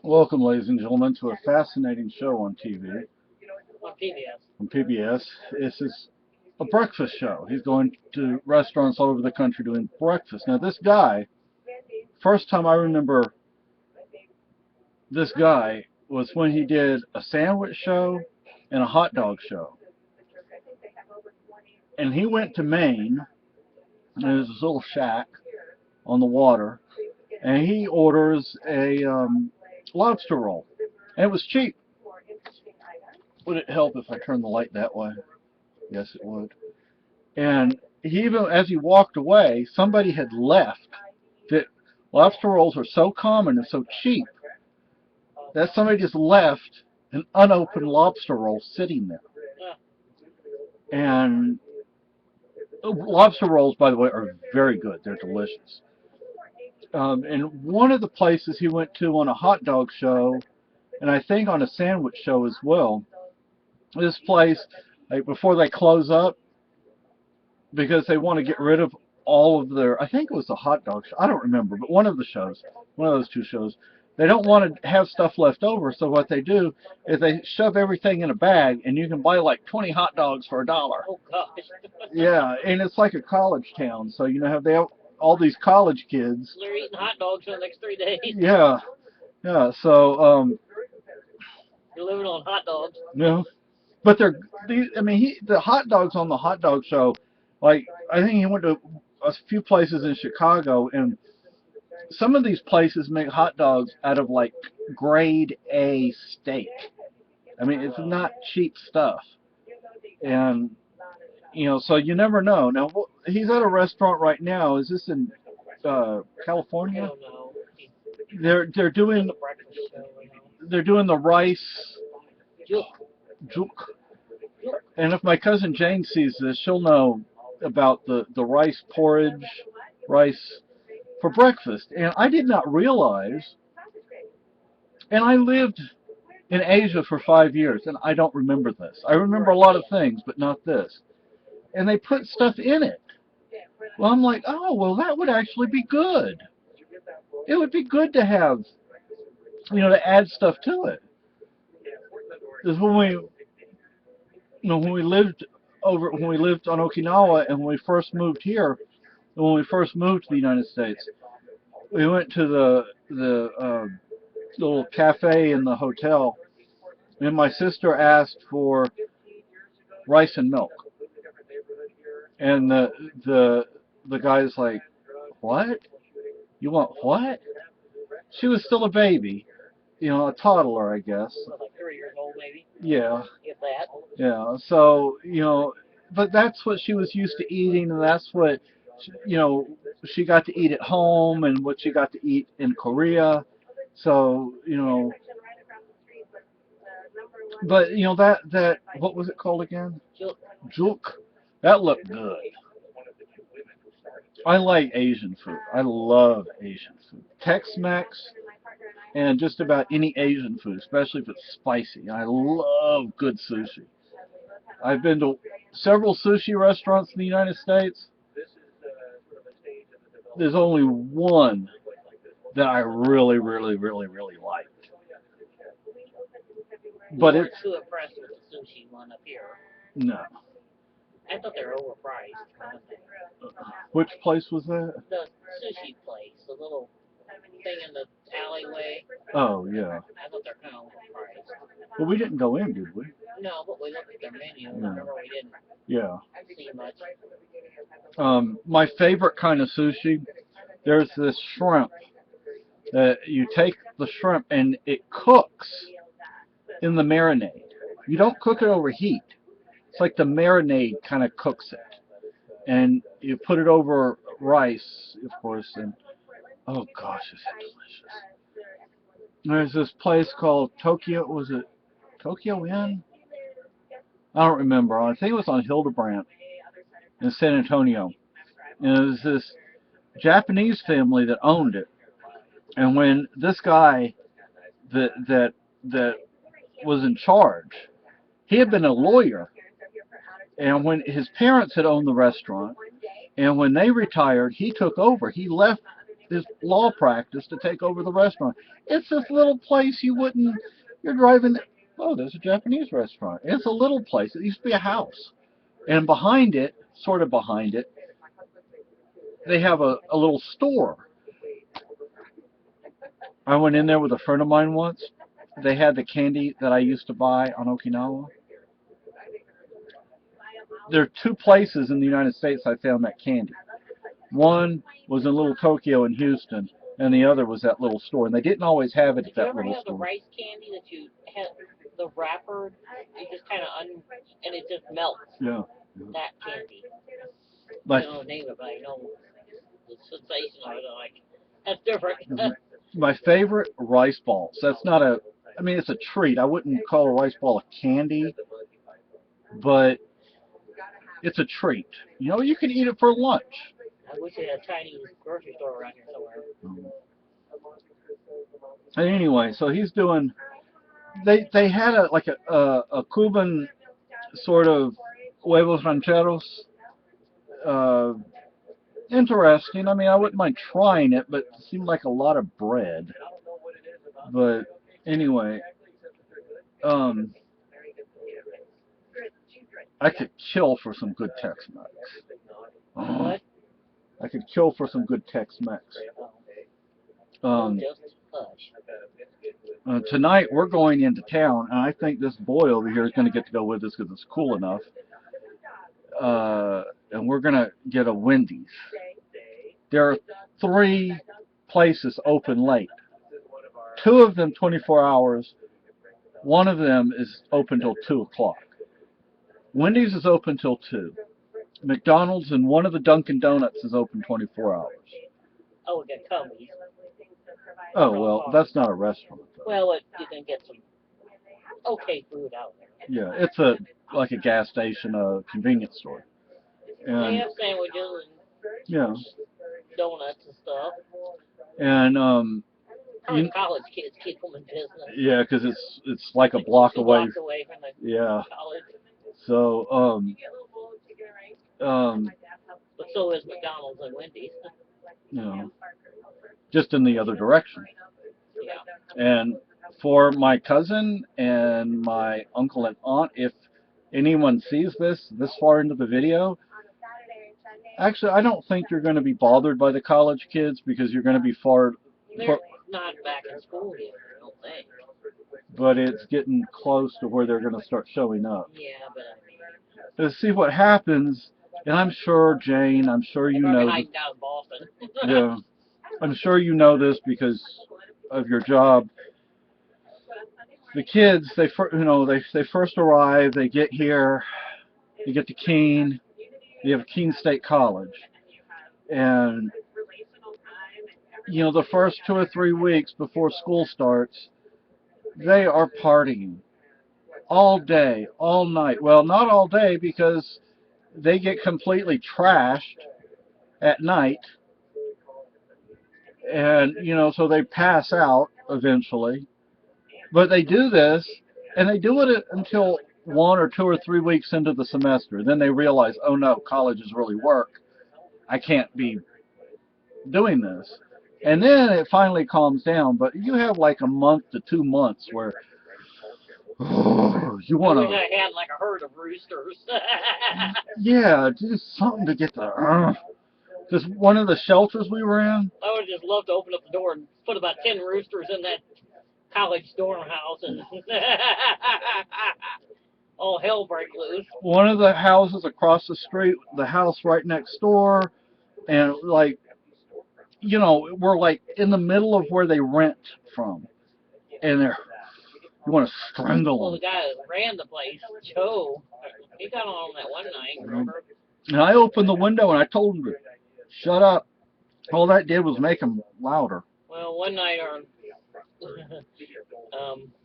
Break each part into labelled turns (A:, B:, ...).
A: Welcome, ladies and gentlemen, to a fascinating show on TV,
B: On PBS.
A: on PBS. This is a breakfast show. He's going to restaurants all over the country doing breakfast. Now, this guy, first time I remember this guy was when he did a sandwich show and a hot dog show. And he went to Maine, and there's this little shack on the water, and he orders a lobster roll. And it was cheap. Would it help if I turned the light that way? Yes, it would. And he even, as he walked away, somebody had left. That lobster rolls are so common and so cheap that somebody just left an unopened lobster roll sitting there. And lobster rolls, by the way, are very good. They're delicious. And one of the places he went to on a hot dog show, and I think on a sandwich show as well, this place, like before they close up, because they want to get rid of all of their, I think it was a hot dog show, I don't remember, but one of the shows, one of those two shows, they don't want to have stuff left over, so what they do is they shove everything in a bag, and you can buy like 20 hot dogs for $1.
B: Oh gosh.
A: Yeah, and it's like a college town, so have they have all these college kids.
B: They're eating hot dogs for the next 3 days.
A: Yeah, yeah. So
B: You're living on hot dogs.
A: yeah, but the hot dogs on the hot dog show, like I think he went to a few places in Chicago, and some of these places make hot dogs out of like grade A steak. I mean, it's not cheap stuff, and so you never know. Now he's at a restaurant right now. Is this in
B: I
A: California?
B: don't know.
A: They're
B: Doing
A: doing
B: the breakfast show.
A: they're doing the rice
B: Juk.
A: juk. And if my cousin Jane sees this, she'll know about the rice porridge, rice for breakfast. And I did not realize, and I lived in Asia for 5 years, and I don't remember this. I remember a lot of things, but not this. And they put stuff in it. Well, I'm like, oh, well, that would actually be good. It would be good to have, to add stuff to it. Because when we lived on Okinawa, and when we first moved here, when we first moved to the United States, we went to the little cafe in the hotel, and my sister asked for rice and milk, and the guy's like, "What? You want what?" She was still a baby, a toddler, I guess.
B: Like 3 years old, maybe.
A: Yeah,
B: If that.
A: yeah. So but that's what she was used to eating, and that's what she got to eat at home, and what she got to eat in Korea. So but that what was it called again?
B: Juk.
A: Juk. That looked good. I like Asian food. I love Asian food. Tex-Mex and just about any Asian food, especially if it's spicy. I love good sushi. I've been to several sushi restaurants in the United States. There's only one that I really, really, really, really liked. But
B: You weren't
A: it's
B: too impressed with the sushi one up here.
A: no.
B: I thought they were overpriced.
A: Which place was that?
B: The sushi place, the little thing in the alleyway.
A: Oh yeah.
B: I thought they're kind of overpriced.
A: Well, we didn't go in, did we?
B: No, but we looked at their menu.
A: Yeah.
B: Remember, we didn't
A: Yeah.
B: see much.
A: My favorite kind of sushi. There's this shrimp that you take the shrimp and it cooks in the marinade. You don't cook it over heat. It's like the marinade kind of cooks it, and you put it over rice, of course. And oh gosh, is it delicious! There's this place called Tokyo. Was it Tokyo Inn? I don't remember. I think it was on Hildebrandt in San Antonio. And it was this Japanese family that owned it. And when this guy that was in charge, he had been a lawyer. And when his parents had owned the restaurant, and when they retired, he took over. He left his law practice to take over the restaurant. It's this little place you wouldn't. You're driving. Oh, there's a Japanese restaurant. It's a little place. It used to be a house, and behind it, sort of behind it, they have a little store. I went in there with a friend of mine once. They had the candy that I used to buy on Okinawa. There are two places in the United States I found that candy. One was in Little Tokyo in Houston, and the other was that little store. And they didn't always have it at that little store. Did you ever have the
B: rice candy that you had, the wrapper, you just kind of and it just melts?
A: Yeah.
B: That candy.
A: My,
B: I don't know the name of it, but I know the sensation of it. Like, that's different.
A: My favorite, rice balls. That's not a, I mean, it's a treat. I wouldn't call a rice ball a candy, but it's a treat. You know, you can eat it for lunch.
B: I wish they had a Chinese grocery store around here somewhere.
A: And anyway, so he's doing. They had a Cuban sort of huevos rancheros. Interesting. I mean, I wouldn't mind trying it, but it seemed like a lot of bread. But anyway, I could kill for some good Tex-Mex.
B: What?
A: I could kill for some good Tex-Mex. Tonight we're going into town, and I think this boy over here is going to get to go with us because it's cool enough. And we're going to get a Wendy's. There are 3 places open late. 2 of them 24 hours. 1 of them is open till 2 o'clock. Wendy's is open till 2. McDonald's and one of the Dunkin' Donuts is open 24 hours.
B: Oh, we got Cumbies.
A: Oh, well, that's not a restaurant, though.
B: Well, you can get some okay food out there.
A: Yeah, it's like a gas station, a convenience store. And
B: they have sandwiches and donuts and stuff.
A: And
B: college kids keep them in business.
A: Yeah, because it's like a block away.
B: Blocks away from the college.
A: So
B: but so is McDonald's and Wendy's.
A: Just in the other direction.
B: Yeah.
A: And for my cousin and my uncle and aunt, if anyone sees this far into the video, actually, I don't think you're going to be bothered by the college kids because you're going to be
B: They're not back in school yet, I don't think.
A: But it's getting close to where they're going to start showing up.
B: Yeah, but
A: Let's see what happens. And I'm sure, Jane, I'm sure you know.
B: Hiding down in Boston.
A: Yeah, I'm sure you know this because of your job. The kids, they first arrive, they get here, they get to Keene, they have Keene State College, and the first 2 or 3 weeks before school starts, they are partying all day, all night. Well, not all day because they get completely trashed at night, and so they pass out eventually. But they do this, and they do it until 1 or 2 or 3 weeks into the semester. Then they realize, oh no, college is really work. I can't be doing this. And then it finally calms down. But you have like a month to 2 months where you want to.
B: I had like a herd of roosters.
A: Yeah, just something to get the. Because one of the shelters we were in.
B: I would just love to open up the door and put about 10 roosters in that college dorm house and all hell break loose.
A: One of the houses across the street, the house right next door, and we're like in the middle of where they rent from, and you want to strangle them.
B: Well, the guy that ran the place, Joe, he got on that one night, remember?
A: And I opened the window and I told him to shut up. All that did was make him louder.
B: Well, one night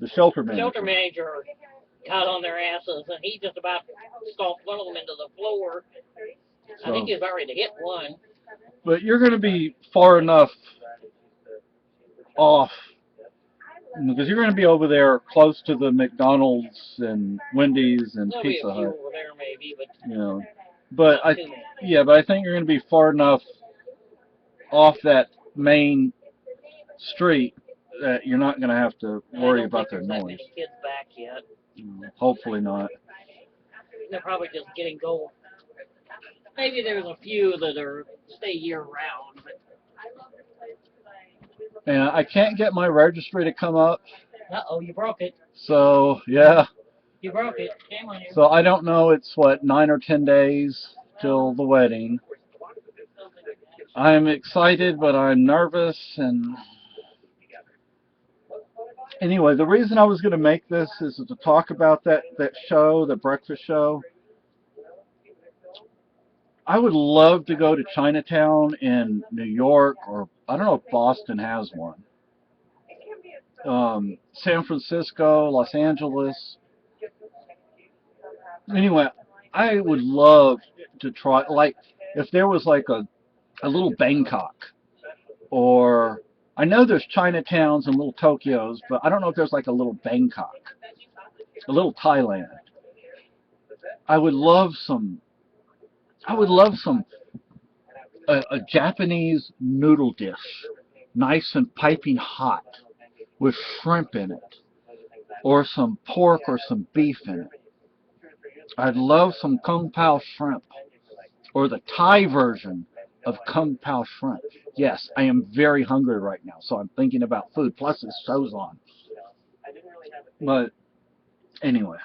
A: the shelter
B: manager got on their asses, and he just about stomped one of them into the floor. I think he was about ready to hit one.
A: But you're going to be far enough off, because you're going to be over there close to the McDonald's and Wendy's and Pizza Hut.
B: Over there maybe,
A: but I think you're going to be far enough off that main street that you're not going to have to worry about their noise.
B: I don't think there's that many kids back yet.
A: Hopefully not.
B: They're probably just getting going. Maybe there's a few that are stay year round.
A: And I can't get my registry to come up.
B: Uh-oh, you broke it.
A: So, yeah.
B: You broke it. Shame on you.
A: So I don't know, it's what, 9 or 10 days till the wedding. I'm excited, but I'm nervous, and anyway, the reason I was going to make this is to talk about that show, the breakfast show. I would love to go to Chinatown in New York, or I don't know if Boston has one. San Francisco, Los Angeles. Anyway, I would love to try, like, if there was like a little Bangkok, or I know there's Chinatowns and little Tokyos, but I don't know if there's like a little Bangkok, a little Thailand. I would love some a Japanese noodle dish, nice and piping hot, with shrimp in it, or some pork or some beef in it. I'd love some Kung Pao shrimp, or the Thai version of Kung Pao shrimp. Yes, I am very hungry right now, so I'm thinking about food. Plus, this show's on. But anyway.